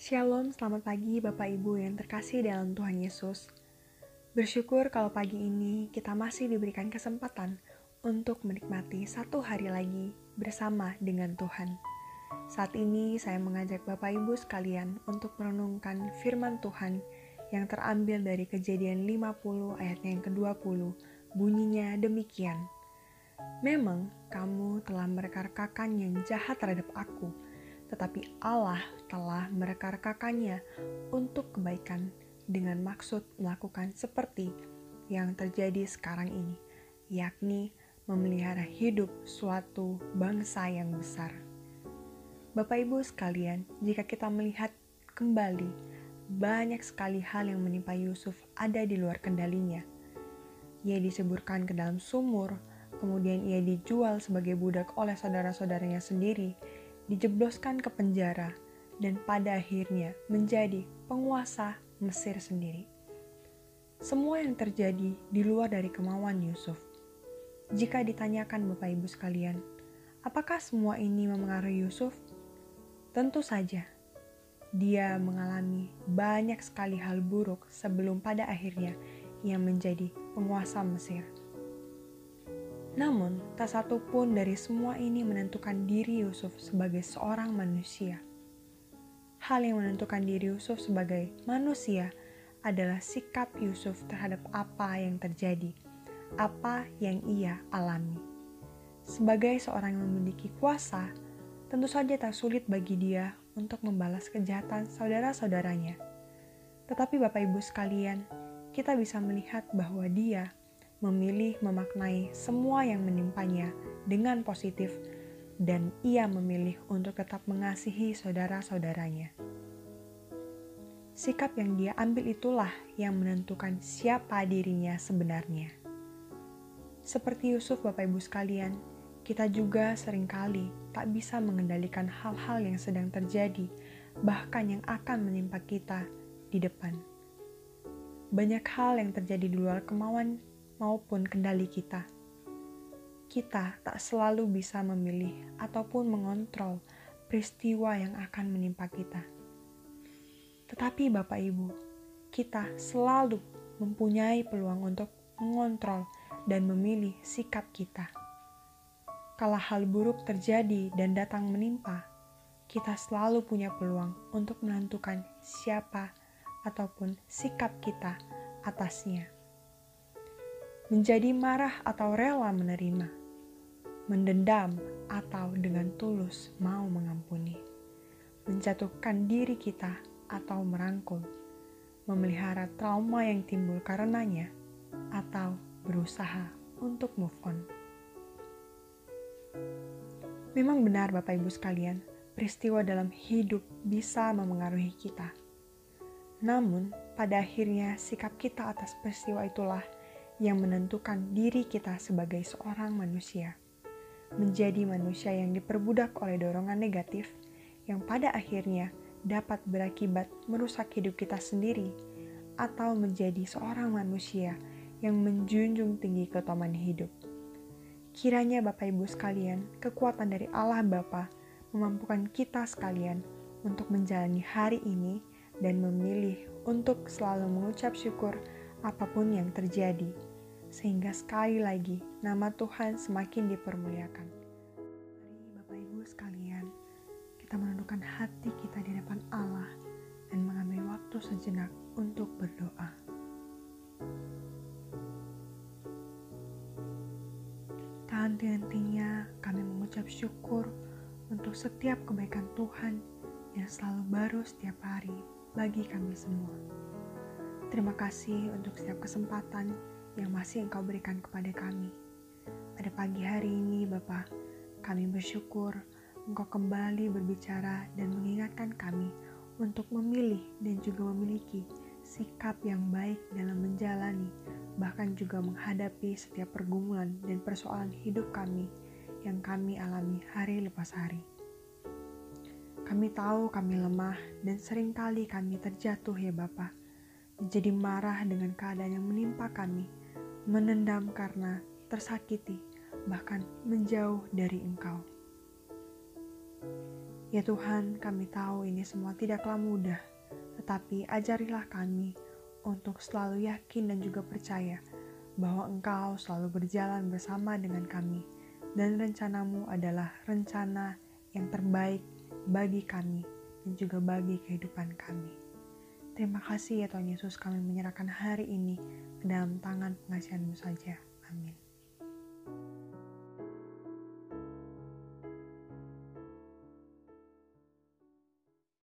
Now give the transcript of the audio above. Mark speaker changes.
Speaker 1: Shalom, selamat pagi Bapak Ibu yang terkasih dalam Tuhan Yesus. Bersyukur kalau pagi ini kita masih diberikan kesempatan untuk menikmati satu hari lagi bersama dengan Tuhan. Saat ini saya mengajak Bapak Ibu sekalian untuk merenungkan firman Tuhan yang terambil dari Kejadian 50 ayatnya yang ke-20. Bunyinya demikian. Memang kamu telah merekarkakan yang jahat terhadap aku, tetapi Allah telah merekarkakannya untuk kebaikan dengan maksud melakukan seperti yang terjadi sekarang ini, yakni memelihara hidup suatu bangsa yang besar. Bapak Ibu sekalian, jika kita melihat kembali, banyak sekali hal yang menimpa Yusuf ada di luar kendalinya. Ia diceburkan ke dalam sumur, kemudian ia dijual sebagai budak oleh saudara-saudaranya sendiri, dijebloskan ke penjara, dan pada akhirnya menjadi penguasa Mesir sendiri. Semua yang terjadi di luar dari kemauan Yusuf. Jika ditanyakan Bapak Ibu sekalian, apakah semua ini memengaruhi Yusuf? Tentu saja, dia mengalami banyak sekali hal buruk sebelum pada akhirnya ia menjadi penguasa Mesir. Namun, tak satu pun dari semua ini menentukan diri Yusuf sebagai seorang manusia. Hal yang menentukan diri Yusuf sebagai manusia adalah sikap Yusuf terhadap apa yang terjadi, apa yang ia alami. Sebagai seorang yang memiliki kuasa, tentu saja tak sulit bagi dia untuk membalas kejahatan saudara-saudaranya. Tetapi Bapak Ibu sekalian, kita bisa melihat bahwa dia memilih memaknai semua yang menimpanya dengan positif, dan ia memilih untuk tetap mengasihi saudara-saudaranya. Sikap yang dia ambil itulah yang menentukan siapa dirinya sebenarnya. Seperti Yusuf, Bapak Ibu sekalian, kita juga seringkali tak bisa mengendalikan hal-hal yang sedang terjadi, bahkan yang akan menimpa kita di depan. Banyak hal yang terjadi di luar kemauan maupun kendali kita. Kita tak selalu bisa memilih ataupun mengontrol peristiwa yang akan menimpa kita. Tetapi Bapak Ibu, kita selalu mempunyai peluang untuk mengontrol dan memilih sikap kita. Kala hal buruk terjadi dan datang menimpa, kita selalu punya peluang untuk menentukan siapa ataupun sikap kita atasnya. Menjadi marah atau rela menerima, mendendam atau dengan tulus mau mengampuni, menjatuhkan diri kita atau merangkul, memelihara trauma yang timbul karenanya, atau berusaha untuk move on. Memang benar Bapak Ibu sekalian, peristiwa dalam hidup bisa memengaruhi kita. Namun, pada akhirnya sikap kita atas peristiwa itulah yang menentukan diri kita sebagai seorang manusia. Menjadi manusia yang diperbudak oleh dorongan negatif yang pada akhirnya dapat berakibat merusak hidup kita sendiri, atau menjadi seorang manusia yang menjunjung tinggi keutamaan hidup. Kiranya Bapak Ibu sekalian, kekuatan dari Allah Bapa memampukan kita sekalian untuk menjalani hari ini dan memilih untuk selalu mengucap syukur apapun yang terjadi, sehingga sekali lagi nama Tuhan semakin dipermuliakan. Mari Bapak Ibu sekalian, kita menundukkan hati kita di depan Allah dan mengambil waktu sejenak untuk berdoa. Tak henti-hentinya kami mengucap syukur untuk setiap kebaikan Tuhan yang selalu baru setiap hari bagi kami semua. Terima kasih untuk setiap kesempatan yang masih Engkau berikan kepada kami. Pada pagi hari ini Bapa, kami bersyukur Engkau kembali berbicara dan mengingatkan kami untuk memilih dan juga memiliki sikap yang baik dalam menjalani, bahkan juga menghadapi setiap pergumulan dan persoalan hidup kami yang kami alami hari lepas hari. Kami tahu kami lemah dan seringkali kami terjatuh ya Bapa, menjadi marah dengan keadaan yang menimpa kami, menendam karena tersakiti, bahkan menjauh dari Engkau. Ya Tuhan, kami tahu ini semua tidaklah mudah, tetapi ajarilah kami untuk selalu yakin dan juga percaya bahwa Engkau selalu berjalan bersama dengan kami, dan rencanamu adalah rencana yang terbaik bagi kami dan juga bagi kehidupan kami. Terima kasih ya Tuhan Yesus, kami menyerahkan hari ini ke dalam tangan pengasihan-Mu saja. Amin.